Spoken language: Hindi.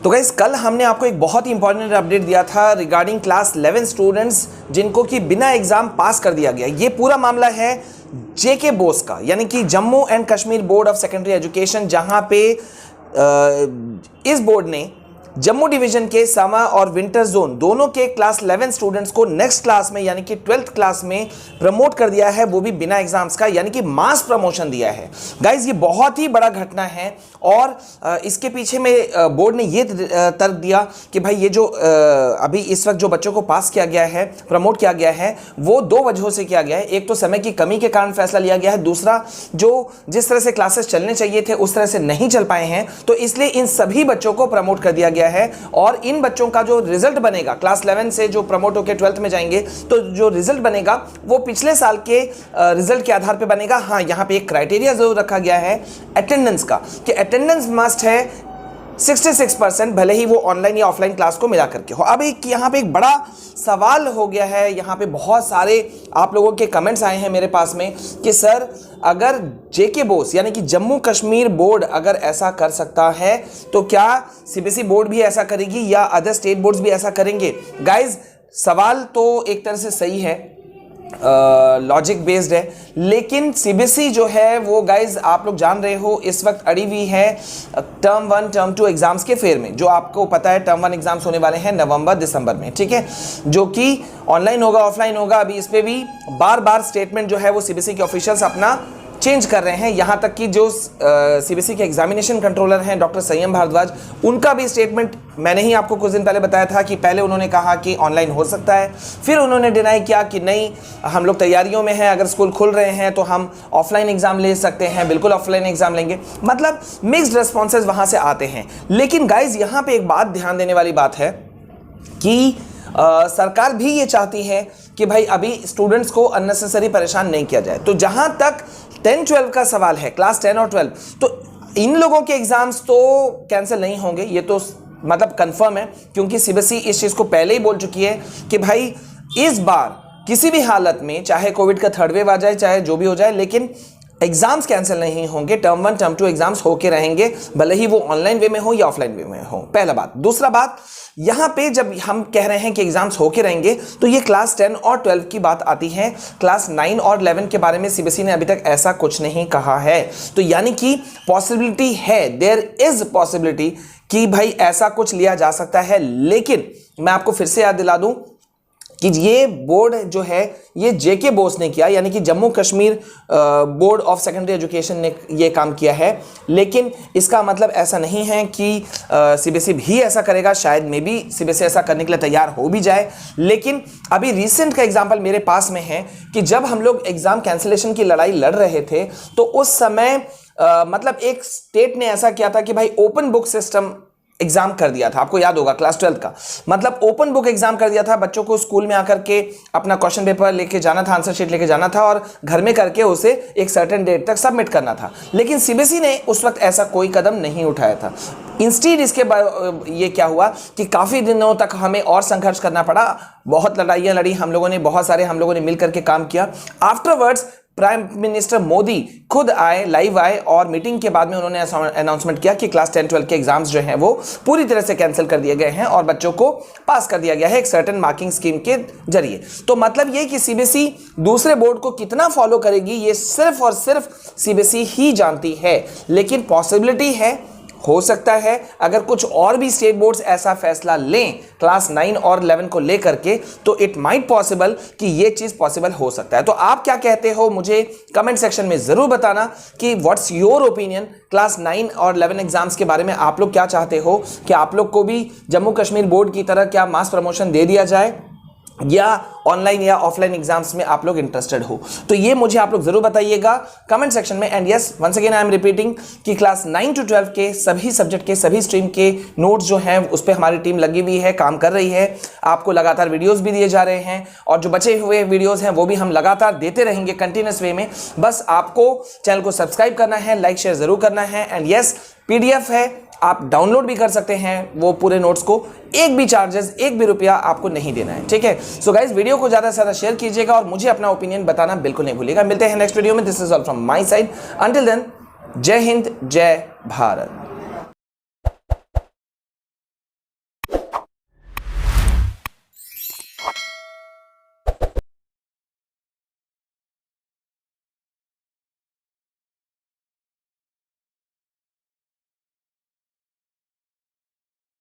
तो गाइस कल हमने आपको एक बहुत ही इंपॉर्टेंट अपडेट दिया था रिगार्डिंग क्लास 11 स्टूडेंट्स जिनको कि बिना एग्जाम पास कर दिया गया। ये पूरा मामला है जेके बोस का, यानी कि Jammu and Kashmir board of secondary education, जहां पे इस बोर्ड ने जम्मू डिवीजन के समर और विंटर जोन दोनों के क्लास 11 स्टूडेंट्स को नेक्स्ट क्लास में यानी कि 12th क्लास में प्रमोट कर दिया है, वो भी बिना एग्जाम्स का, यानी कि मास प्रमोशन दिया है। गाइज ये बहुत ही बड़ा घटना है और इसके पीछे में बोर्ड ने ये तर्क दिया कि भाई ये जो अभी इस वक्त जो बच्चों को पास किया गया है, प्रमोट किया गया है, वो दो वजहों से किया गया है। एक तो समय की कमी के कारण फैसला लिया गया है, दूसरा जो जिस तरह से क्लासेस चलने चाहिए थे उस तरह से नहीं चल पाए हैं, तो इसलिए इन सभी बच्चों को प्रमोट कर दिया गया है। और इन बच्चों का जो रिजल्ट बनेगा क्लास 11 से जो प्रमोट होकर 12th में जाएंगे, तो जो रिजल्ट बनेगा वो पिछले साल के रिजल्ट के आधार पे बनेगा। हाँ, यहां पे एक क्राइटेरिया जरूर रखा गया है अटेंडेंस का, कि अटेंडेंस मस्ट है 66%, भले ही वो ऑनलाइन या ऑफलाइन क्लास को मिला करके हो। अब एक यहाँ पे एक बड़ा सवाल हो गया है, यहाँ पे बहुत सारे आप लोगों के कमेंट्स आए हैं मेरे पास में कि सर अगर जेके बोस यानी कि जम्मू कश्मीर बोर्ड अगर ऐसा कर सकता है तो क्या सीबीएसई बोर्ड भी ऐसा करेगी या अदर स्टेट बोर्ड्स भी ऐसा करेंगे? गाइज सवाल तो एक तरह से सही है, लॉजिक बेस्ड है, लेकिन सीबीएसई जो है वो गाइज आप लोग जान रहे हो इस वक्त अड़ी हुई है टर्म 1 टर्म 2 एग्जाम्स के फेयर में। जो आपको पता है टर्म 1 एग्जाम्स होने वाले हैं नवंबर दिसंबर में, ठीक है, जो कि ऑनलाइन होगा ऑफलाइन होगा। अभी इस पे भी बार बार स्टेटमेंट जो है वो सीबीएसई के ऑफिशियल्स अपना चेंज कर रहे हैं। यहाँ तक कि जो सीबीएसई के एग्जामिनेशन कंट्रोलर हैं डॉक्टर संयम भारद्वाज, उनका भी स्टेटमेंट मैंने ही आपको कुछ दिन पहले बताया था कि पहले उन्होंने कहा कि ऑनलाइन हो सकता है, फिर उन्होंने डिनाई किया कि नहीं, हम लोग तैयारियों में हैं, अगर स्कूल खुल रहे हैं तो हम ऑफलाइन एग्जाम ले सकते हैं, बिल्कुल ऑफलाइन एग्जाम लेंगे। मतलब मिक्स्ड रिस्पॉन्सेज वहाँ से आते हैं। लेकिन गाइज यहाँ पे एक बात ध्यान देने वाली बात है कि सरकार भी ये चाहती है कि भाई अभी स्टूडेंट्स को अननेसेसरी परेशान नहीं किया जाए। तो जहां तक 10-12 का सवाल है, क्लास 10 और 12, तो इन लोगों के एग्जाम्स तो कैंसिल नहीं होंगे, ये तो मतलब कंफर्म है, क्योंकि सीबीएसई इस चीज को पहले ही बोल चुकी है कि भाई इस बार किसी भी हालत में, चाहे कोविड का थर्ड वेव आ जाए, चाहे जो भी हो जाए, लेकिन एग्जाम्स कैंसिल नहीं होंगे। टर्म 1 टर्म 2 एग्जाम्स होके रहेंगे, भले ही वो ऑनलाइन वे में हो या ऑफलाइन वे में हो। पहला बात। दूसरा बात, यहां पे जब हम कह रहे हैं कि एग्जाम्स होके रहेंगे तो ये क्लास 10 और 12 की बात आती है। क्लास 9 और 11 के बारे में सीबीएसई ने अभी तक ऐसा कुछ नहीं कहा है। तो यानी कि पॉसिबिलिटी है, देयर इज पॉसिबिलिटी कि भाई ऐसा कुछ लिया जा सकता है। लेकिन मैं आपको फिर से याद दिला दूं कि ये बोर्ड जो है ये जेके बोस ने किया, यानी कि Jammu Kashmir board of secondary education ने ये काम किया है। लेकिन इसका मतलब ऐसा नहीं है कि सीबीएसई भी ऐसा करेगा, शायद में भी सीबीएसई ऐसा करने के लिए तैयार हो भी जाए। लेकिन अभी रिसेंट का एग्जांपल मेरे पास में है कि जब हम लोग एग्जाम कैंसिलेशन की लड़ाई लड़ रहे थे तो उस समय मतलब एक स्टेट ने ऐसा किया था कि भाई ओपन बुक सिस्टम एग्जाम कर दिया था। आपको याद होगा क्लास 12 का, मतलब ओपन बुक एग्जाम कर दिया था। बच्चों को स्कूल में आकर के अपना क्वेश्चन पेपर लेके जाना था, आंसर शीट लेके जाना था और घर में करके उसे एक सर्टेन डेट तक सबमिट करना था। लेकिन सीबीएसई ने उस वक्त ऐसा कोई कदम नहीं उठाया था। इंस्टीड इसके ये क्या हुआ कि काफी दिनों तक हमें और संघर्ष करना पड़ा, बहुत लड़ाइयां लड़ी हम लोगों ने, बहुत सारे हम लोगों ने मिल करके काम किया। आफ्टरवर्ड्स प्राइम मिनिस्टर मोदी खुद आए, लाइव आए और मीटिंग के बाद में उन्होंने अनाउंसमेंट किया कि क्लास 10-12 के एग्जाम्स जो हैं वो पूरी तरह से कैंसिल कर दिए गए हैं और बच्चों को पास कर दिया गया है एक सर्टेन मार्किंग स्कीम के जरिए। तो मतलब ये कि सीबीएसई दूसरे बोर्ड को कितना फॉलो करेगी ये सिर्फ और सिर्फ सीबीएसई ही जानती है। लेकिन पॉसिबिलिटी है, हो सकता है अगर कुछ और भी स्टेट बोर्ड्स ऐसा फैसला लें क्लास 9 और 11 को लेकर के, तो इट माइट पॉसिबल कि ये चीज पॉसिबल हो सकता है। तो आप क्या कहते हो मुझे कमेंट सेक्शन में जरूर बताना कि व्हाट्स योर ओपिनियन क्लास 9 और 11 एग्जाम्स के बारे में। आप लोग क्या चाहते हो कि आप लोग को भी जम्मू कश्मीर बोर्ड की तरह क्या मास प्रमोशन दे दिया जाए या ऑनलाइन या ऑफलाइन एग्जाम्स में आप लोग इंटरेस्टेड हो? तो ये मुझे आप लोग जरूर बताइएगा कमेंट सेक्शन में। And yes, once again I am repeating कि क्लास 9 to 12 के सभी सब्जेक्ट के सभी स्ट्रीम के नोट्स जो हैं उस पर हमारी टीम लगी हुई है, काम कर रही है। आपको लगातार वीडियोस भी दिए जा रहे हैं और जो बचे हुए वीडियोस हैं वो भी हम लगातार देते रहेंगे कंटिन्यूस वे में। बस आपको चैनल को सब्सक्राइब करना है, लाइक शेयर जरूर करना है। एंड यस, पीडीएफ है, आप डाउनलोड भी कर सकते हैं वो पूरे नोट्स को, एक भी चार्जेस, एक भी रुपया आपको नहीं देना है, ठीक है। सो गाइज वीडियो को ज्यादा से ज्यादा शेयर कीजिएगा और मुझे अपना ओपिनियन बताना बिल्कुल नहीं भूलिएगा। मिलते हैं नेक्स्ट वीडियो में। This is all from my side. Until then, जय हिंद, जय भारत।